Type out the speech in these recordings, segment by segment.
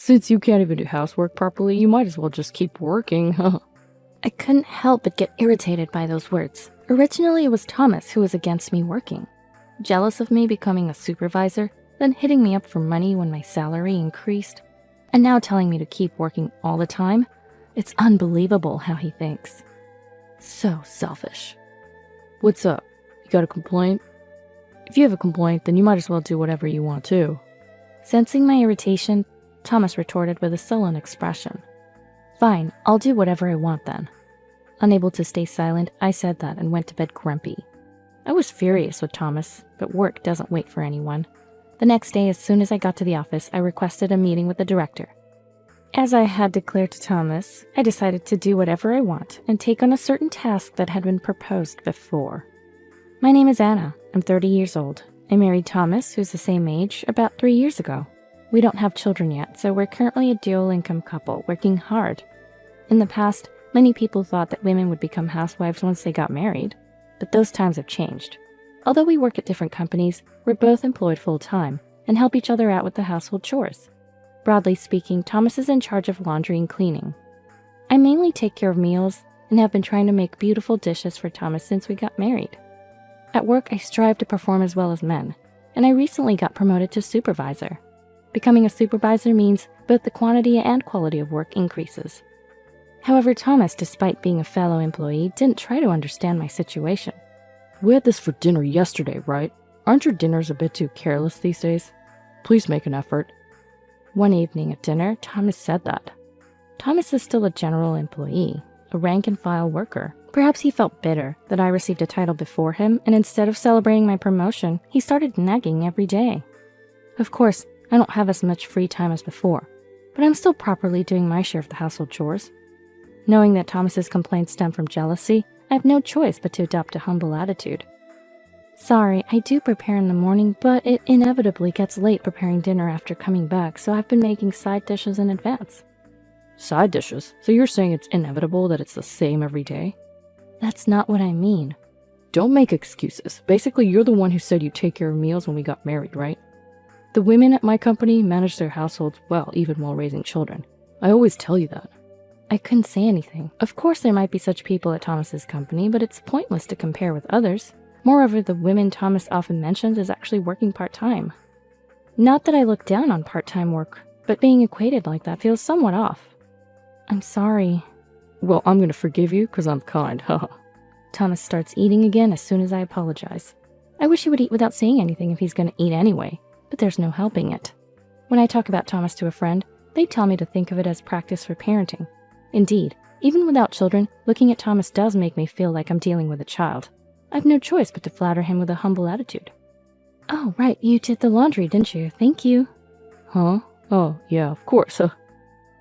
Since you can't even do housework properly, you might as well just keep working, huh? I couldn't help but get irritated by those words. Originally, it was Thomas who was against me working. Jealous of me becoming a supervisor, then hitting me up for money when my salary increased, and now telling me to keep working all the time. It's unbelievable how he thinks. So selfish. What's up? You got a complaint? If you have a complaint, then you might as well do whatever you want to. Sensing my irritation, Thomas retorted with a sullen expression. Fine, I'll do whatever I want then. Unable to stay silent, I said that and went to bed grumpy. I was furious with Thomas, but work doesn't wait for anyone. The next day, as soon as I got to the office, I requested a meeting with the director. As I had declared to Thomas, I decided to do whatever I want and take on a certain task that had been proposed before. My name is Anna. I'm 30 years old. I married Thomas, who's the same age, about 3 years ago. We don't have children yet, so we're currently a dual-income couple working hard. In the past, many people thought that women would become housewives once they got married, but those times have changed. Although we work at different companies, we're both employed full-time and help each other out with the household chores. Broadly speaking, Thomas is in charge of laundry and cleaning. I mainly take care of meals and have been trying to make beautiful dishes for Thomas since we got married. At work, I strive to perform as well as men, and I recently got promoted to supervisor. Becoming a supervisor means both the quantity and quality of work increases. However, Thomas, despite being a fellow employee, didn't try to understand my situation. We had this for dinner yesterday, right? Aren't your dinners a bit too careless these days? Please make an effort. One evening at dinner, Thomas said that. Thomas is still a general employee, a rank-and-file worker. Perhaps he felt bitter that I received a title before him, and instead of celebrating my promotion, he started nagging every day. Of course, I don't have as much free time as before, but I'm still properly doing my share of the household chores. Knowing that Thomas's complaints stem from jealousy, I have no choice but to adopt a humble attitude. Sorry, I do prepare in the morning, but it inevitably gets late preparing dinner after coming back, so I've been making side dishes in advance. Side dishes? So you're saying it's inevitable that it's the same every day? That's not what I mean. Don't make excuses. Basically, you're the one who said you take care of meals when we got married, right? The women at my company manage their households well, even while raising children. I always tell you that. I couldn't say anything. Of course there might be such people at Thomas's company, but it's pointless to compare with others. Moreover, the women Thomas often mentions is actually working part-time. Not that I look down on part-time work, but being equated like that feels somewhat off. I'm sorry. Well, I'm gonna forgive you because I'm kind, haha. Thomas starts eating again as soon as I apologize. I wish he would eat without saying anything if he's gonna eat anyway, but there's no helping it. When I talk about Thomas to a friend, they tell me to think of it as practice for parenting. Indeed, even without children, looking at Thomas does make me feel like I'm dealing with a child. I've no choice but to flatter him with a humble attitude. Oh, right, you did the laundry, didn't you? Thank you. Huh? Oh, yeah, of course,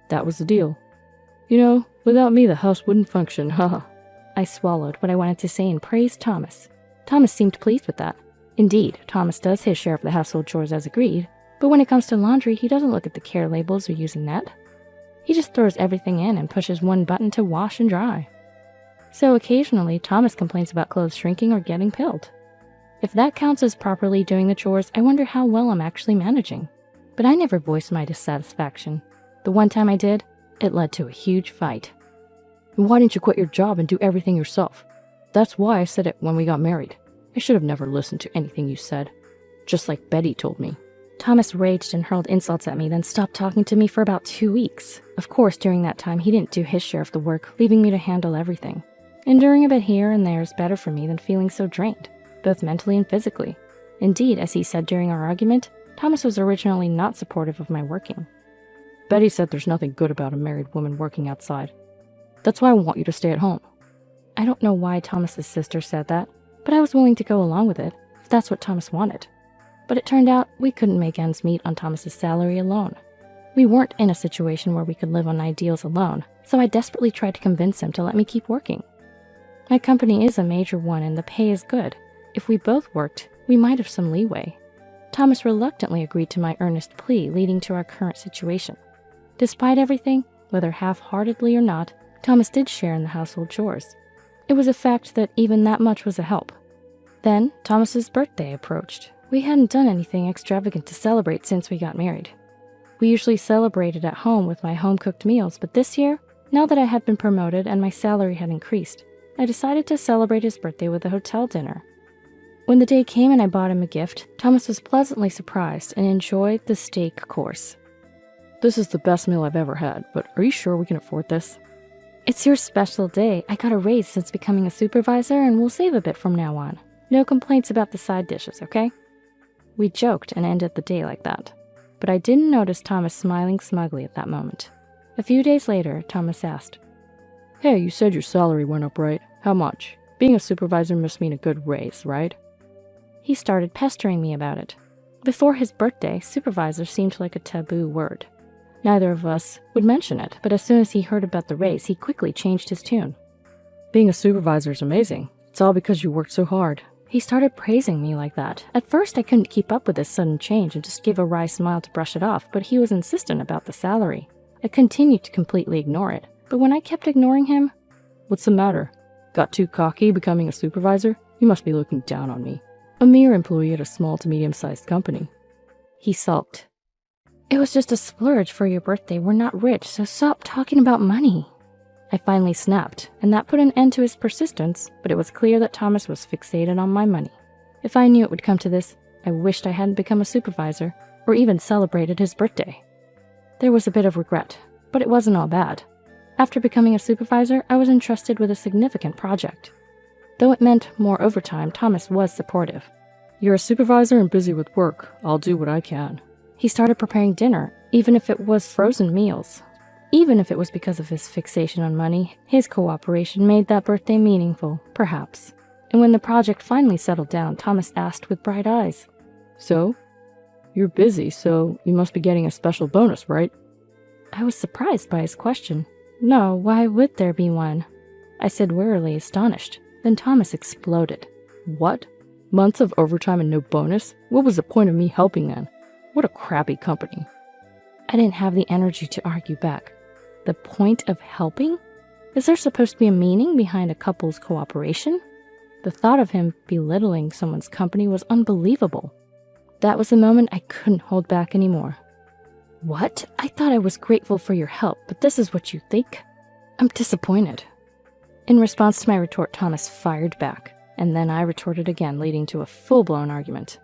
That was the deal. You know, without me, the house wouldn't function, haha. I swallowed what I wanted to say and praised Thomas. Thomas seemed pleased with that. Indeed, Thomas does his share of the household chores as agreed, but when it comes to laundry, he doesn't look at the care labels or use a net. He just throws everything in and pushes one button to wash and dry. So occasionally, Thomas complains about clothes shrinking or getting pilled. If that counts as properly doing the chores, I wonder how well I'm actually managing. But I never voiced my dissatisfaction. The one time I did, it led to a huge fight. Why didn't you quit your job and do everything yourself? That's why I said it when we got married. I should have never listened to anything you said. Just like Betty told me. Thomas raged and hurled insults at me, then stopped talking to me for about 2 weeks. Of course, during that time, he didn't do his share of the work, leaving me to handle everything. Enduring a bit here and there is better for me than feeling so drained, both mentally and physically. Indeed, as he said during our argument, Thomas was originally not supportive of my working. Betty said there's nothing good about a married woman working outside. That's why I want you to stay at home. I don't know why Thomas's sister said that, but I was willing to go along with it, if that's what Thomas wanted. But it turned out we couldn't make ends meet on Thomas's salary alone. We weren't in a situation where we could live on ideals alone, so I desperately tried to convince him to let me keep working. My company is a major one and the pay is good. If we both worked, we might have some leeway. Thomas reluctantly agreed to my earnest plea, leading to our current situation. Despite everything, whether half-heartedly or not, Thomas did share in the household chores. It was a fact that even that much was a help. Then, Thomas's birthday approached. We hadn't done anything extravagant to celebrate since we got married. We usually celebrated at home with my home-cooked meals, but this year, now that I had been promoted and my salary had increased, I decided to celebrate his birthday with a hotel dinner. When the day came and I bought him a gift, Thomas was pleasantly surprised and enjoyed the steak course. This is the best meal I've ever had, but are you sure we can afford this? It's your special day. I got a raise since becoming a supervisor and we'll save a bit from now on. No complaints about the side dishes, okay? We joked and ended the day like that. But I didn't notice Thomas smiling smugly at that moment. A few days later, Thomas asked, Hey, you said your salary went up, right? How much? Being a supervisor must mean a good raise, right? He started pestering me about it. Before his birthday, supervisor seemed like a taboo word. Neither of us would mention it, but as soon as he heard about the raise, he quickly changed his tune. Being a supervisor is amazing. It's all because you worked so hard. He started praising me like that. At first, I couldn't keep up with this sudden change and just gave a wry smile to brush it off, but he was insistent about the salary. I continued to completely ignore it, but when I kept ignoring him, What's the matter? Got too cocky becoming a supervisor? You must be looking down on me. A mere employee at a small to medium-sized company. He sulked. It was just a splurge for your birthday. We're not rich, so stop talking about money. I finally snapped, and that put an end to his persistence, but it was clear that Thomas was fixated on my money. If I knew it would come to this, I wished I hadn't become a supervisor, or even celebrated his birthday. There was a bit of regret, but it wasn't all bad. After becoming a supervisor, I was entrusted with a significant project. Though it meant more overtime, Thomas was supportive. You're a supervisor and busy with work. I'll do what I can. He started preparing dinner, even if it was frozen meals. Even if it was because of his fixation on money, his cooperation made that birthday meaningful, perhaps. And when the project finally settled down, Thomas asked with bright eyes, So? You're busy, so you must be getting a special bonus, right? I was surprised by his question. No, why would there be one? I said wearily, astonished. Then Thomas exploded. What? Months of overtime and no bonus? What was the point of me helping then? What a crappy company. I didn't have the energy to argue back. The point of helping? Is there supposed to be a meaning behind a couple's cooperation? The thought of him belittling someone's company was unbelievable. That was the moment I couldn't hold back anymore. What? I thought I was grateful for your help, but this is what you think? I'm disappointed. In response to my retort, Thomas fired back, and then I retorted again, leading to a full-blown argument.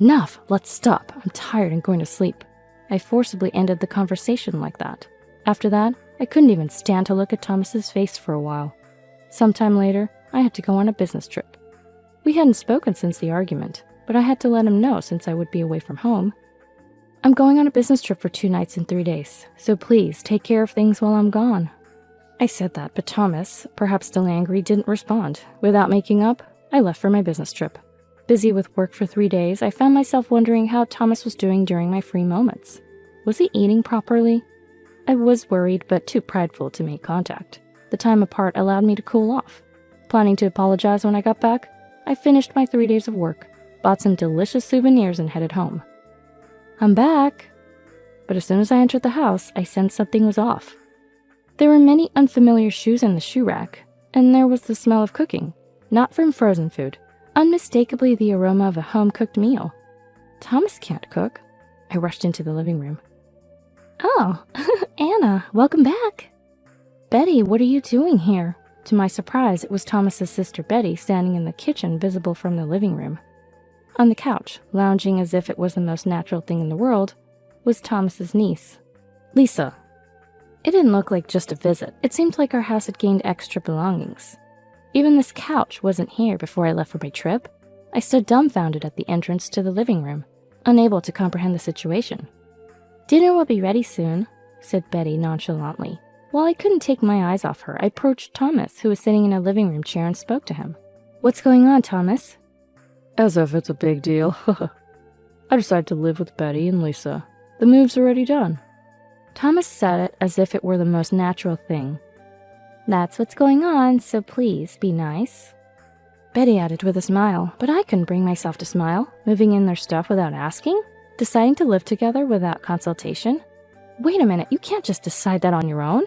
Enough! Let's stop. I'm tired and going to sleep. I forcibly ended the conversation like that. After that, I couldn't even stand to look at Thomas's face for a while. Sometime later, I had to go on a business trip. We hadn't spoken since the argument, but I had to let him know since I would be away from home. I'm going on a business trip for 2 nights and 3 days, so please take care of things while I'm gone. I said that, but Thomas, perhaps still angry, didn't respond. Without making up, I left for my business trip. Busy with work for 3 days, I found myself wondering how Thomas was doing during my free moments. Was he eating properly? I was worried, but too prideful to make contact. The time apart allowed me to cool off. Planning to apologize when I got back, I finished my 3 days of work, bought some delicious souvenirs, and headed home. I'm back! But as soon as I entered the house, I sensed something was off. There were many unfamiliar shoes in the shoe rack, and there was the smell of cooking, not from frozen food, unmistakably the aroma of a home-cooked meal. Thomas can't cook. I rushed into the living room. Oh, Anna, welcome back. Betty, what are you doing here? To my surprise, it was Thomas's sister Betty standing in the kitchen, visible from the living room. On the couch, lounging as if it was the most natural thing in the world, was Thomas's niece, Lisa. It didn't look like just a visit. It seemed like our house had gained extra belongings. Even this couch wasn't here before I left for my trip. I stood dumbfounded at the entrance to the living room, unable to comprehend the situation. Dinner will be ready soon, said Betty nonchalantly. While I couldn't take my eyes off her, I approached Thomas, who was sitting in a living room chair, and spoke to him. What's going on, Thomas? As if it's a big deal. I decided to live with Betty and Lisa. The move's already done. Thomas said it as if it were the most natural thing. That's what's going on, so please be nice. Betty added with a smile, but I couldn't bring myself to smile, moving in their stuff without asking, deciding to live together without consultation. Wait a minute, you can't just decide that on your own.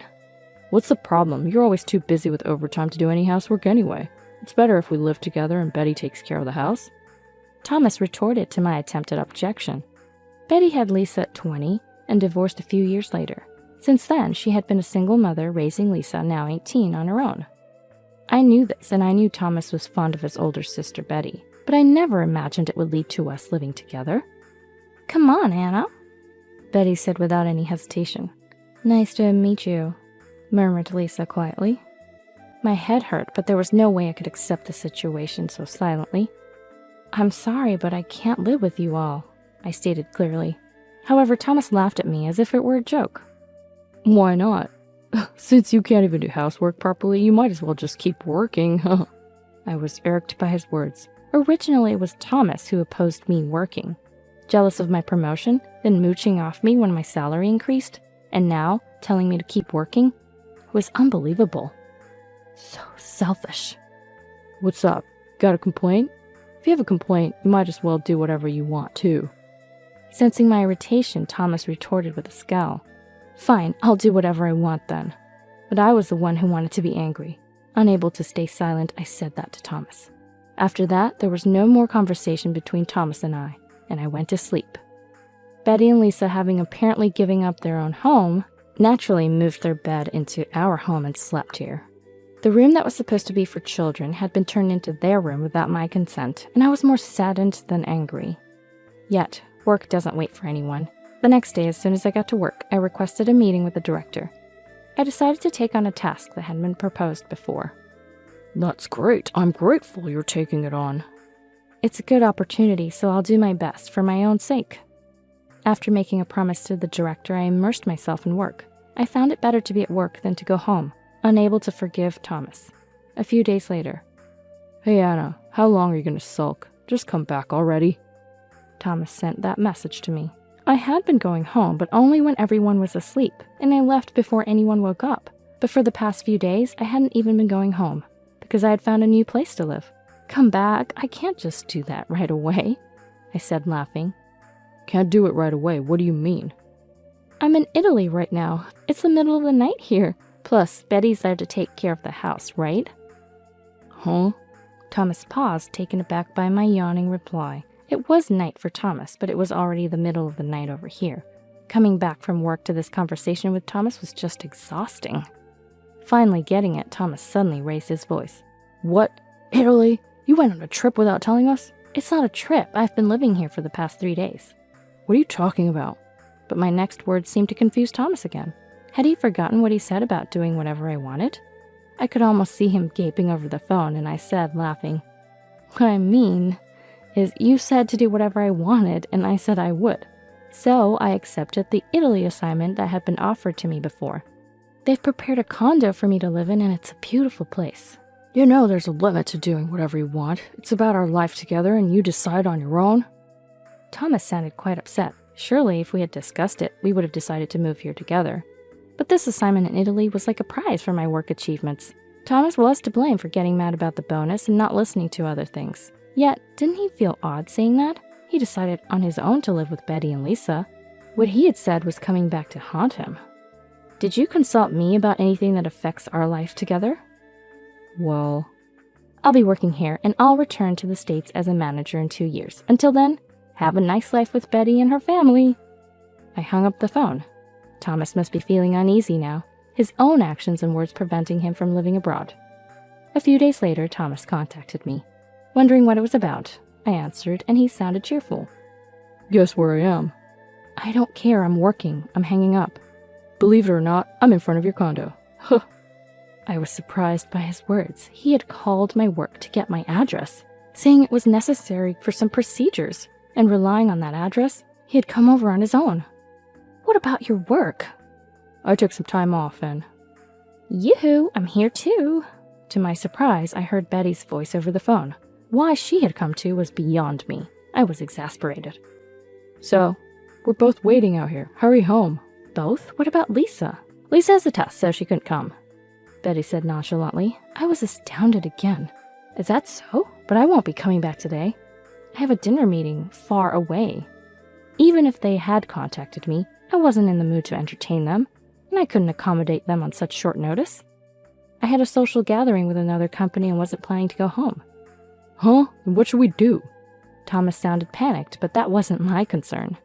What's the problem? You're always too busy with overtime to do any housework anyway. It's better if we live together and Betty takes care of the house. Thomas retorted to my attempted objection. Betty had Lisa at 20, and divorced a few years later. Since then, she had been a single mother raising Lisa, now 18, on her own. I knew this, and I knew Thomas was fond of his older sister Betty, but I never imagined it would lead to us living together. "Come on, Anna," Betty said without any hesitation. "Nice to meet you," murmured Lisa quietly. My head hurt, but there was no way I could accept the situation so silently. "I'm sorry, but I can't live with you all," I stated clearly. However, Thomas laughed at me as if it were a joke. "Why not? Since you can't even do housework properly, you might as well just keep working." I was irked by his words. Originally, it was Thomas who opposed me working. Jealous of my promotion, then mooching off me when my salary increased, and now telling me to keep working, was unbelievable. So selfish. "What's up? Got a complaint? If you have a complaint, you might as well do whatever you want, too." Sensing my irritation, Thomas retorted with a scowl. "Fine, I'll do whatever I want then." But I was the one who wanted to be angry. Unable to stay silent, I said that to Thomas. After that, there was no more conversation between Thomas and I went to sleep. Betty and Lisa, having apparently given up their own home, naturally moved their bed into our home and slept here. The room that was supposed to be for children had been turned into their room without my consent, and I was more saddened than angry. Yet, work doesn't wait for anyone. The next day, as soon as I got to work, I requested a meeting with the director. I decided to take on a task that had been proposed before. "That's great. I'm grateful you're taking it on." "It's a good opportunity, so I'll do my best for my own sake." After making a promise to the director, I immersed myself in work. I found it better to be at work than to go home, unable to forgive Thomas. A few days later. "Hey Anna, how long are you going to sulk? Just come back already." Thomas sent that message to me. I had been going home, but only when everyone was asleep, and I left before anyone woke up. But for the past few days, I hadn't even been going home, because I had found a new place to live. "Come back, I can't just do that right away," I said, laughing. "Can't do it right away, what do you mean?" "I'm in Italy right now. It's the middle of the night here. Plus, Betty's there to take care of the house, right?" "Huh?" Thomas paused, taken aback by my yawning reply. It was night for Thomas, but it was already the middle of the night over here. Coming back from work to this conversation with Thomas was just exhausting. Finally getting it, Thomas suddenly raised his voice. "What? Italy? You went on a trip without telling us?" "It's not a trip. I've been living here for the past 3 days. "What are you talking about?" But my next words seemed to confuse Thomas again. Had he forgotten what he said about doing whatever I wanted? I could almost see him gaping over the phone, and I said, laughing, "What I mean is you said to do whatever I wanted, and I said I would. So I accepted the Italy assignment that had been offered to me before. They've prepared a condo for me to live in, and it's a beautiful place." "You know there's a limit to doing whatever you want. It's about our life together, and you decide on your own." Thomas sounded quite upset. Surely, if we had discussed it, we would have decided to move here together. But this assignment in Italy was like a prize for my work achievements. Thomas was to blame for getting mad about the bonus and not listening to other things. Yet, didn't he feel odd saying that? He decided on his own to live with Betty and Lisa. What he had said was coming back to haunt him. "Did you consult me about anything that affects our life together?" "Well, I'll be working here, and I'll return to the States as a manager in 2 years. Until then, have a nice life with Betty and her family." I hung up the phone. Thomas must be feeling uneasy now, his own actions and words preventing him from living abroad. A few days later, Thomas contacted me. Wondering what it was about, I answered, and he sounded cheerful. "Guess where I am?" "I don't care, I'm working. I'm hanging up." "Believe it or not, I'm in front of your condo." Huh. I was surprised by his words. He had called my work to get my address, saying it was necessary for some procedures, and relying on that address, he had come over on his own. "What about your work?" "I took some time off and—" "Yoo-hoo, I'm here too." To my surprise, I heard Betty's voice over the phone. Why she had come too was beyond me. I was exasperated. "So, we're both waiting out here. Hurry home." "Both? What about Lisa?" "Lisa has a test, so she couldn't come," Betty said nonchalantly. I was astounded again. "Is that so? But I won't be coming back today. I have a dinner meeting far away." Even if they had contacted me, I wasn't in the mood to entertain them, and I couldn't accommodate them on such short notice. I had a social gathering with another company and wasn't planning to go home. "Huh? And what should we do?" Thomas sounded panicked, but that wasn't my concern.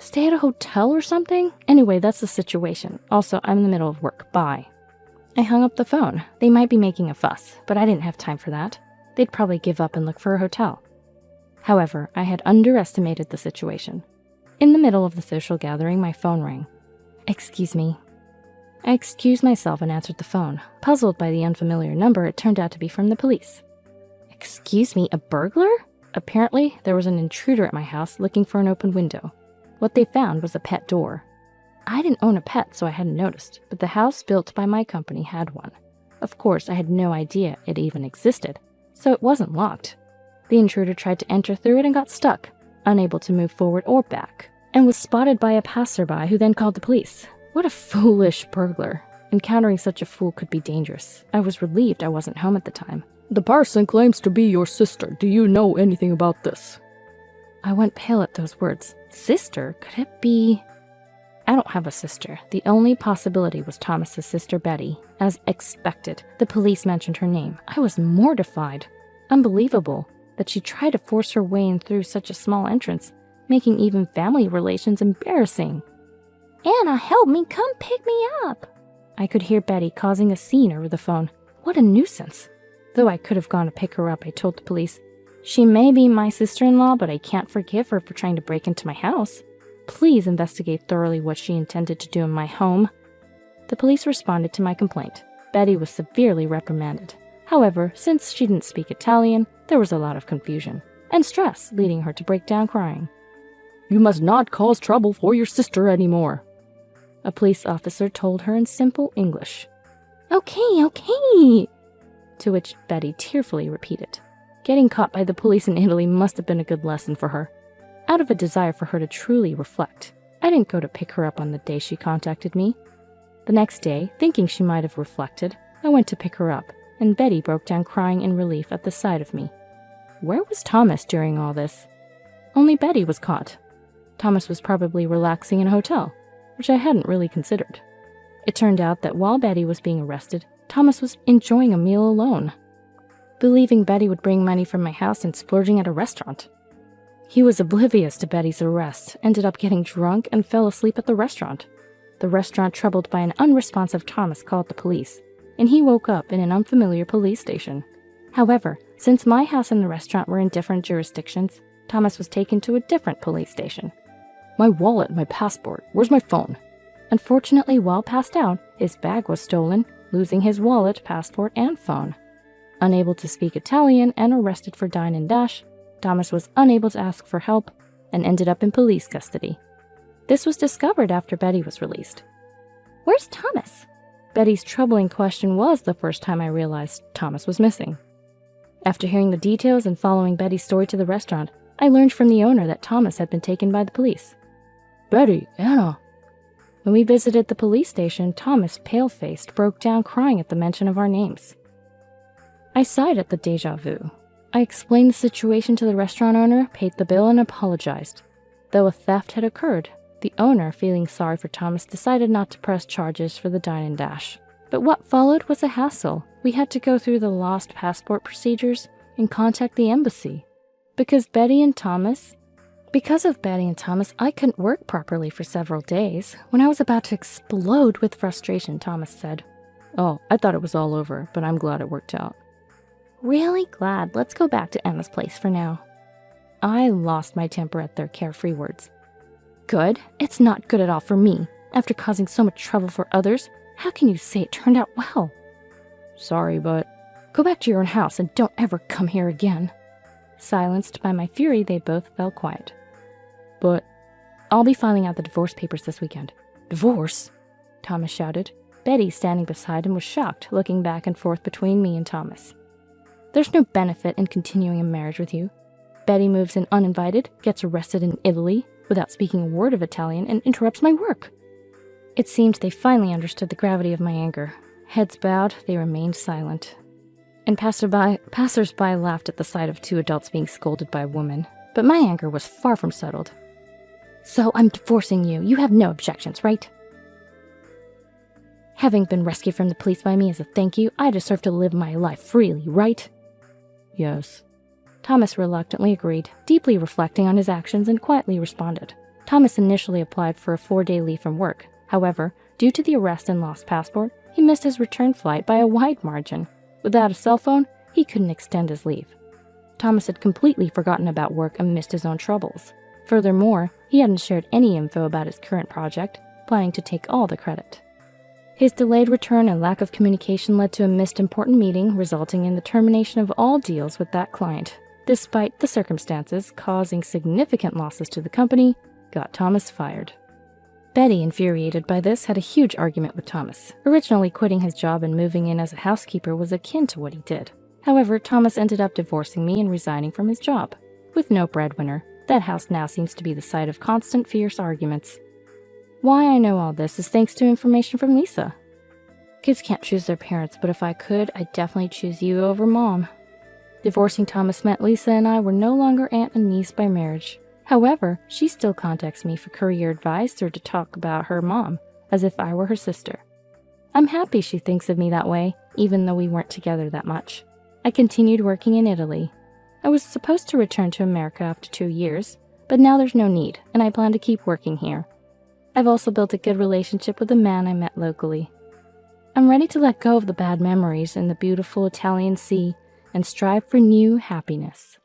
Stay at a hotel or something? Anyway, that's the situation. Also, I'm in the middle of work. Bye. I hung up the phone. They might be making a fuss, but I didn't have time for that. They'd probably give up and look for a hotel. However, I had underestimated the situation. In the middle of the social gathering, my phone rang. Excuse me. I excused myself and answered the phone. Puzzled by the unfamiliar number, it turned out to be from the police. Excuse me, a burglar? Apparently, there was an intruder at my house looking for an open window. What they found was a pet door. I didn't own a pet, so I hadn't noticed, but the house built by my company had one. Of course, I had no idea it even existed, so it wasn't locked. The intruder tried to enter through it and got stuck, unable to move forward or back, and was spotted by a passerby who then called the police. What a foolish burglar. Encountering such a fool could be dangerous. I was relieved I wasn't home at the time. The person claims to be your sister. Do you know anything about this? I went pale at those words. Sister? Could it be? I don't have a sister. The only possibility was Thomas's sister Betty. As expected, the police mentioned her name. I was mortified. Unbelievable that she tried to force her way in through such a small entrance, making even family relations embarrassing. Anna, help me, come pick me up. I could hear Betty causing a scene over the phone. What a nuisance. Though I could have gone to pick her up, I told the police. She may be my sister-in-law, but I can't forgive her for trying to break into my house. Please investigate thoroughly what she intended to do in my home. The police responded to my complaint. Betty was severely reprimanded. However, since she didn't speak Italian, there was a lot of confusion and stress, leading her to break down crying. You must not cause trouble for your sister anymore, a police officer told her in simple English. Okay. To which Betty tearfully repeated. Getting caught by the police in Italy must have been a good lesson for her. Out of a desire for her to truly reflect, I didn't go to pick her up on the day she contacted me. The next day, thinking she might have reflected, I went to pick her up, and Betty broke down crying in relief at the sight of me. Where was Thomas during all this? Only Betty was caught. Thomas was probably relaxing in a hotel, which I hadn't really considered. It turned out that while Betty was being arrested, Thomas was enjoying a meal alone, believing Betty would bring money from my house and splurging at a restaurant. He was oblivious to Betty's arrest, ended up getting drunk, and fell asleep at the restaurant. The restaurant, troubled by an unresponsive Thomas, called the police, and he woke up in an unfamiliar police station. However, since my house and the restaurant were in different jurisdictions, Thomas was taken to a different police station. My wallet, my passport, where's my phone? Unfortunately, while passed out, his bag was stolen, losing his wallet, passport, and phone. Unable to speak Italian and arrested for dine and dash, Thomas was unable to ask for help and ended up in police custody. This was discovered after Betty was released. Where's Thomas? Betty's troubling question was the first time I realized Thomas was missing. After hearing the details and following Betty's story to the restaurant, I learned from the owner that Thomas had been taken by the police. Betty, Anna. When we visited the police station, Thomas, pale-faced, broke down crying at the mention of our names. I sighed at the déjà vu. I explained the situation to the restaurant owner, paid the bill, and apologized. Though a theft had occurred, the owner, feeling sorry for Thomas, decided not to press charges for the dine and dash. But what followed was a hassle. We had to go through the lost passport procedures and contact the embassy. Because of Betty and Thomas, I couldn't work properly for several days. When I was about to explode with frustration, Thomas said, "Oh, I thought it was all over, but I'm glad it worked out." Really glad. Let's go back to Emma's place for now. I lost my temper at their carefree words. Good? It's not good at all for me. After causing so much trouble for others, how can you say it turned out well? Sorry, but go back to your own house and don't ever come here again. Silenced by my fury, they both fell quiet. But I'll be filing out the divorce papers this weekend. Divorce? Thomas shouted. Betty, standing beside him, was shocked, looking back and forth between me and Thomas. There's no benefit in continuing a marriage with you. Betty moves in uninvited, gets arrested in Italy without speaking a word of Italian, and interrupts my work. It seemed they finally understood the gravity of my anger. Heads bowed, they remained silent. And passers-by laughed at the sight of two adults being scolded by a woman. But my anger was far from settled. So I'm divorcing you. You have no objections, right? Having been rescued from the police by me as a thank you, I deserve to live my life freely, right? Yes. Thomas reluctantly agreed, deeply reflecting on his actions, and quietly responded. Thomas initially applied for a 4-day leave from work. However, due to the arrest and lost passport, he missed his return flight by a wide margin. Without a cell phone, he couldn't extend his leave. Thomas had completely forgotten about work amidst his own troubles. Furthermore, he hadn't shared any info about his current project, planning to take all the credit. His delayed return and lack of communication led to a missed important meeting, resulting in the termination of all deals with that client. Despite the circumstances causing significant losses to the company, got Thomas fired. Betty, infuriated by this, had a huge argument with Thomas. Originally, quitting his job and moving in as a housekeeper was akin to what he did. However, Thomas ended up divorcing me and resigning from his job. With no breadwinner, that house now seems to be the site of constant fierce arguments. Why I know all this is thanks to information from Lisa. Kids can't choose their parents, but if I could, I'd definitely choose you over Mom. Divorcing Thomas meant Lisa and I were no longer aunt and niece by marriage. However, she still contacts me for career advice or to talk about her mom, as if I were her sister. I'm happy she thinks of me that way, even though we weren't together that much. I continued working in Italy. I was supposed to return to America after 2 years, but now there's no need, and I plan to keep working here. I've also built a good relationship with a man I met locally. I'm ready to let go of the bad memories in the beautiful Italian sea and strive for new happiness.